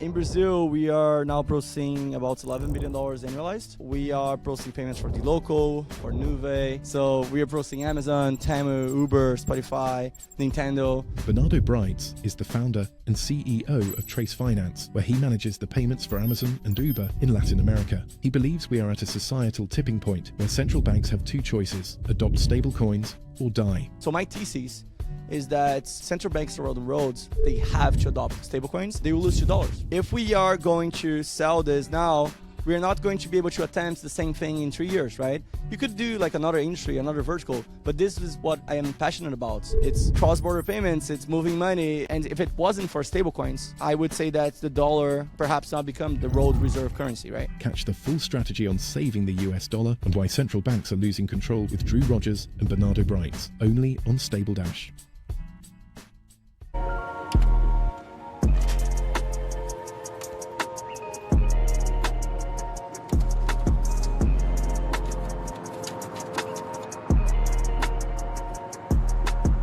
In Brazil, we are now processing about $11 billion annualized. We are processing payments for dLocal, for Nuvei. So we are processing Amazon, Temu, Uber, Spotify, Nintendo. Bernardo Brites is the founder and CEO of Trace Finance, where he manages the payments for Amazon and Uber in Latin America. He believes we are at a societal tipping point where central banks have two choices: adopt stablecoins or die. So my thesis is that central banks around the world, they have to adopt stablecoins. They will lose $2. If we are going to sell this now, we're not going to be able to attempt the same thing in 3 years, right? You could do like another industry, another vertical, but this is what I am passionate about. It's cross-border payments, it's moving money, and if it wasn't for stablecoins, I would say that the dollar perhaps not become the world reserve currency, right? Catch the full strategy on saving the US dollar and why central banks are losing control with Drew Rogers and Bernardo Brites, only on Stabledash.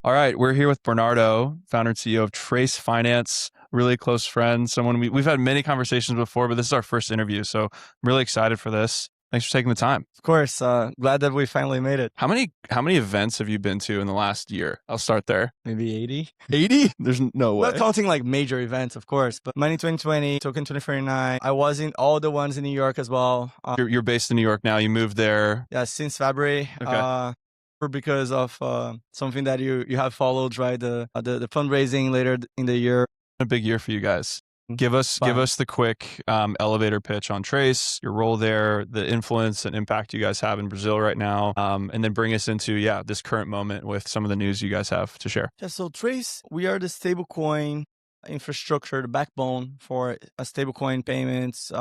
All right, we're here with Bernardo, founder and CEO of Trace Finance, really close friend, someone we've had many conversations before, but this is our first interview, so I'm really excited for this. Thanks for taking the time. Of course, glad that we finally made it. How many events have you been to in the last year? I'll start there. Maybe 80? 80? There's no way. Not counting like major events, of course, but Money 2020, Token 2049. I was in all the ones in New York as well. You're based in New York now. You moved there. Yeah, since February. Okay. Because of something that you have followed, right? The fundraising later in the year. A big year for you guys. Give us the quick elevator pitch on Trace, your role there, the influence and impact you guys have in Brazil right now, and then bring us into this current moment with some of the news you guys have to share. Yeah, so Trace, we are the stablecoin infrastructure, the backbone for stablecoin payments,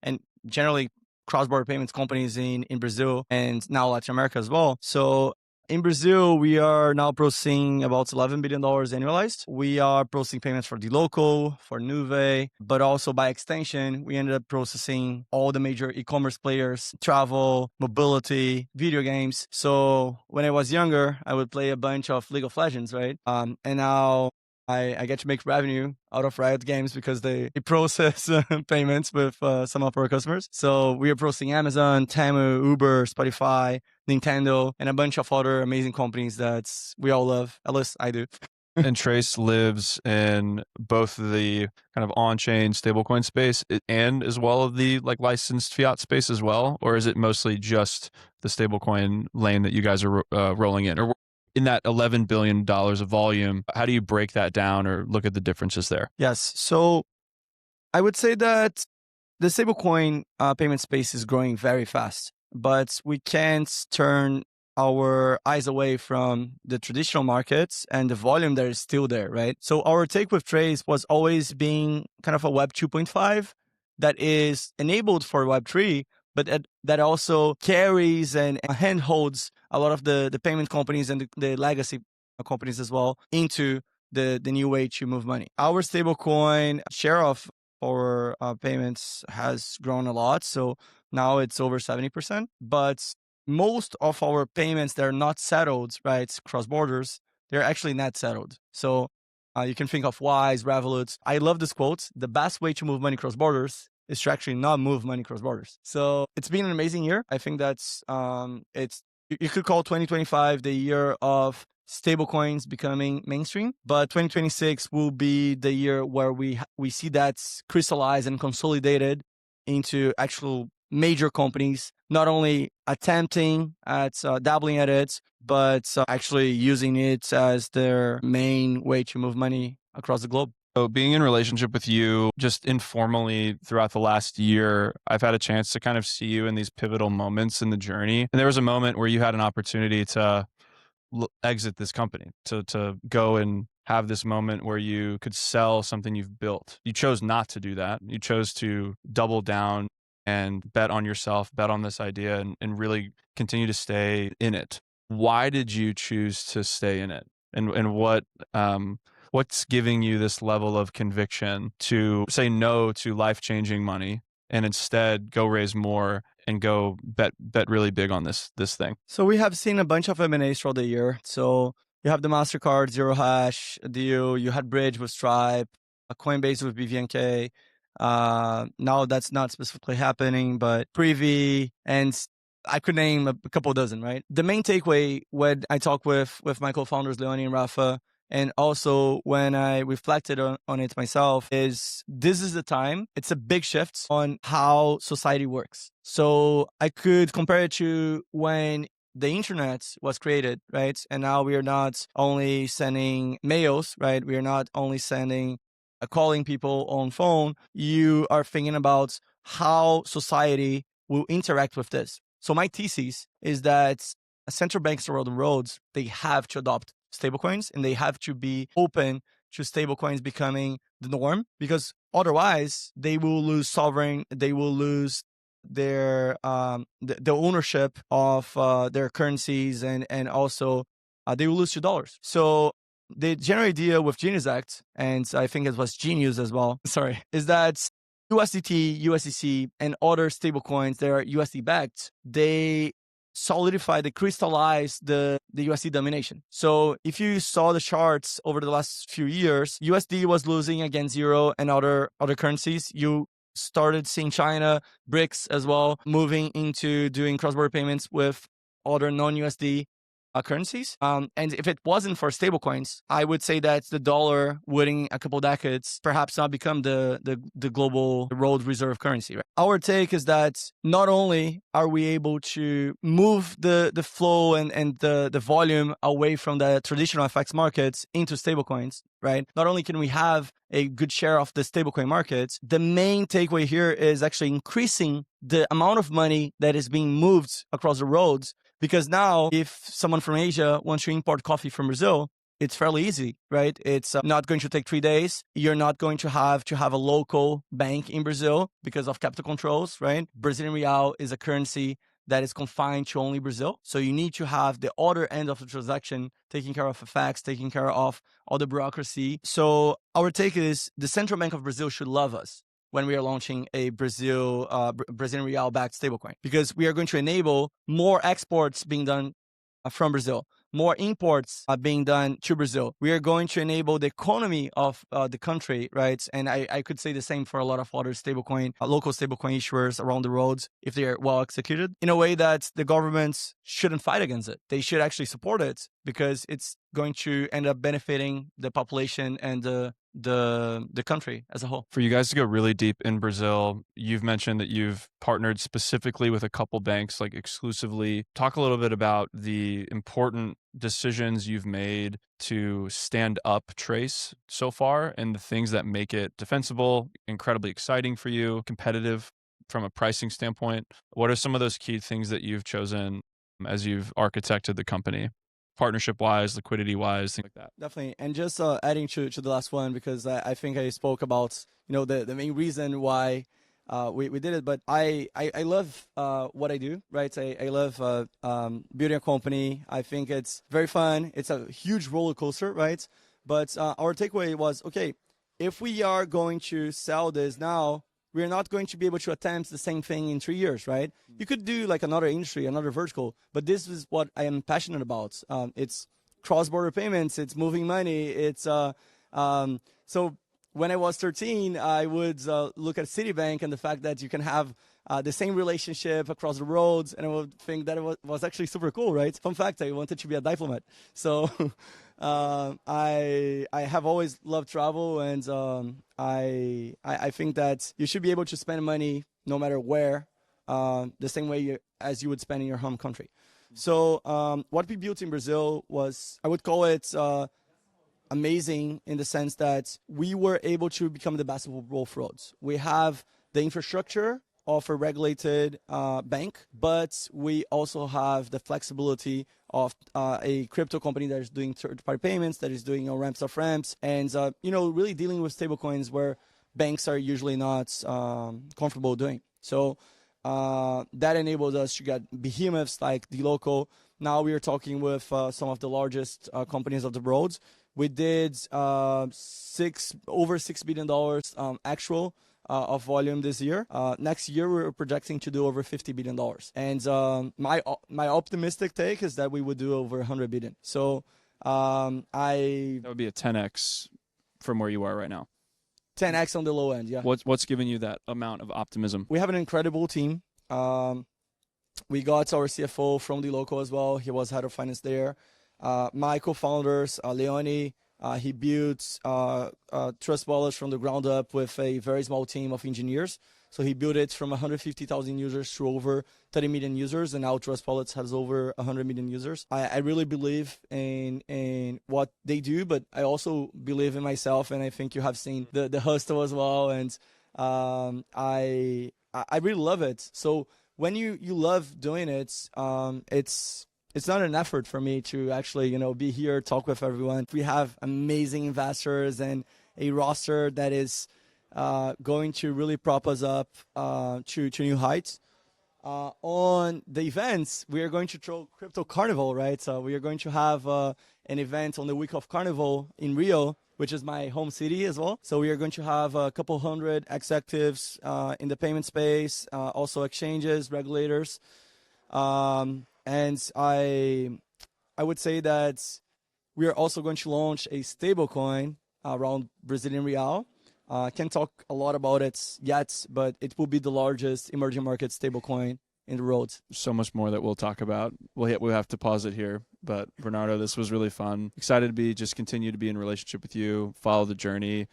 and generally cross-border payments companies in Brazil and now Latin America as well. So in Brazil, we are now processing about $11 billion annualized. We are processing payments for dLocal, for Nuvei, but also by extension, we ended up processing all the major e-commerce players, travel, mobility, video games. So when I was younger, I would play a bunch of League of Legends, right? And now I get to make revenue out of Riot Games because they process payments with some of our customers. So we are processing Amazon, Temu, Uber, Spotify, Nintendo, and a bunch of other amazing companies that we all love. At least I do. And Trace lives in both the kind of on-chain stablecoin space and as well as the licensed fiat space as well? Or is it mostly just the stablecoin lane that you guys are rolling in? Or in that $11 billion of volume, how do you break that down or look at the differences there? Yes. So I would say that the stablecoin payment space is growing very fast, but we can't turn our eyes away from the traditional markets and the volume that is still there, right? So our take with Trace was always being kind of a Web 2.5 that is enabled for Web 3, but that also carries and handholds a lot of the payment companies and the legacy companies as well into the new way to move money. Our stablecoin share of our payments has grown a lot. So now it's over 70%. But most of our payments that are not settled, right, cross borders, they're actually net settled. So you can think of Wise, Revolut. I love this quote: the best way to move money cross borders is to actually not move money cross borders. So it's been an amazing year. I think that's you could call 2025 the year of stablecoins becoming mainstream, but 2026 will be the year where we see that crystallized and consolidated into actual major companies, not only attempting at dabbling at it, but actually using it as their main way to move money across the globe. So being in relationship with you just informally throughout the last year, I've had a chance to kind of see you in these pivotal moments in the journey. And there was a moment where you had an opportunity to exit this company, to go and have this moment where you could sell something you've built. You chose not to do that. You chose to double down and bet on yourself, bet on this idea, and really continue to stay in it. Why did you choose to stay in it? And what's giving you this level of conviction to say no to life-changing money and instead go raise more and go bet really big on this thing? So we have seen a bunch of M&As throughout the year. So you have the MasterCard Zero Hash deal, you had Bridge with Stripe, a Coinbase with BVNK, Now that's not specifically happening, but Privy, and I could name a couple dozen, right? The main takeaway when I talk with my co-founders, Leone and Rafa, and also when I reflected on it myself, is this is the time. It's a big shift on how society works. So I could compare it to when the internet was created, right? And now we are not only sending mails, right? We are not only sending calling people on phone. You are thinking about how society will interact with this. So my thesis is that central banks around the world, they have to adopt stablecoins and they have to be open to stablecoins becoming the norm, because otherwise they will lose sovereign, they will lose their the ownership of their currencies, and also they will lose to dollars. So the general idea with Genius Act, and I think it was Genius as well, sorry, is that USDT, USDC, and other stablecoins that are USD backed, they solidify, they crystallize the USD domination. So if you saw the charts over the last few years, USD was losing against euro and other currencies. You started seeing China, Brites as well, moving into doing cross-border payments with other non-USD currencies. And if it wasn't for stablecoins, I would say that the dollar would in a couple decades perhaps not become the global world reserve currency. Right? Our take is that not only are we able to move the flow and the volume away from the traditional FX markets into stablecoins, right? Not only can we have a good share of the stablecoin markets, the main takeaway here is actually increasing the amount of money that is being moved across the roads. Because now, if someone from Asia wants to import coffee from Brazil, it's fairly easy, right? It's not going to take 3 days. You're not going to have a local bank in Brazil because of capital controls, right? Brazilian real is a currency that is confined to only Brazil. So you need to have the other end of the transaction taking care of FX, taking care of all the bureaucracy. So our take is the Central Bank of Brazil should love us when we are launching a Brazilian real-backed stablecoin, because we are going to enable more exports being done from Brazil, more imports being done to Brazil. We are going to enable the economy of the country, right? And I could say the same for a lot of other stablecoin, local stablecoin issuers around the world, if they are well executed, in a way that the governments shouldn't fight against it. They should actually support it, because it's going to end up benefiting the population and the country as a whole. For you guys to go really deep in Brazil, you've mentioned that you've partnered specifically with a couple banks, like exclusively. Talk a little bit about the important decisions you've made to stand up Trace so far, and the things that make it defensible, incredibly exciting for you, competitive from a pricing standpoint. What are some of those key things that you've chosen as you've architected the company? Partnership-wise, liquidity-wise, things like that. Definitely. And just adding to the last one, because I think I spoke about, the main reason why we did it. But I love what I do, right? I love building a company. I think it's very fun. It's a huge roller coaster, right? But our takeaway was, okay, if we are going to sell this now, we're not going to be able to attempt the same thing in 3 years, right? You could do like another industry, another vertical, but this is what I am passionate about. It's cross-border payments, it's moving money, it's so when I was 13, I would look at Citibank and the fact that you can have the same relationship across the roads, and I would think that it was actually super cool, right? Fun fact, I wanted to be a diplomat. So I have always loved travel, and I think that you should be able to spend money no matter where, the same way as you would spend in your home country. So what we built in Brazil was, I would call it amazing in the sense that we were able to become the best of both worlds. We have the infrastructure of a regulated bank, but we also have the flexibility of a crypto company that is doing third-party payments, that is doing ramps of ramps, and really dealing with stablecoins where banks are usually not comfortable doing. So that enables us to get behemoths like the local. Now we are talking with some of the largest companies of the world. We did over $6 billion actual of volume this year. Next year, we're projecting to do over $50 billion. And my optimistic take is that we would do over $100 billion. So that would be a 10x from where you are right now. 10x on the low end. Yeah. What's giving you that amount of optimism? We have an incredible team. We got our CFO from the local as well. He was head of finance there. My co-founders, Leone, he built Trust Wallets from the ground up with a very small team of engineers. So he built it from 150,000 users to over 30 million users, and now Trust Wallets has over 100 million users. I really believe in what they do, but I also believe in myself, and I think you have seen the hustle as well, and I really love it. So when you love doing it, it's not an effort for me to actually, be here, talk with everyone. We have amazing investors and a roster that is going to really prop us up to new heights. On the events, we are going to throw Crypto Carnival, right? So we are going to have an event on the week of Carnival in Rio, which is my home city as well. So we are going to have a couple hundred executives in the payment space, also exchanges, regulators. And I would say that we are also going to launch a stablecoin around Brazilian real. Can't talk a lot about it yet, but it will be the largest emerging market stablecoin in the world. So much more that we'll talk about. We'll have to pause it here. But Bernardo, this was really fun. Excited to continue to be in relationship with you, follow the journey.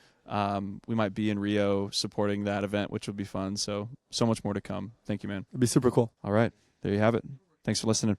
We might be in Rio supporting that event, which will be fun. So much more to come. Thank you, man. It'd be super cool. All right. There you have it. Thanks for listening.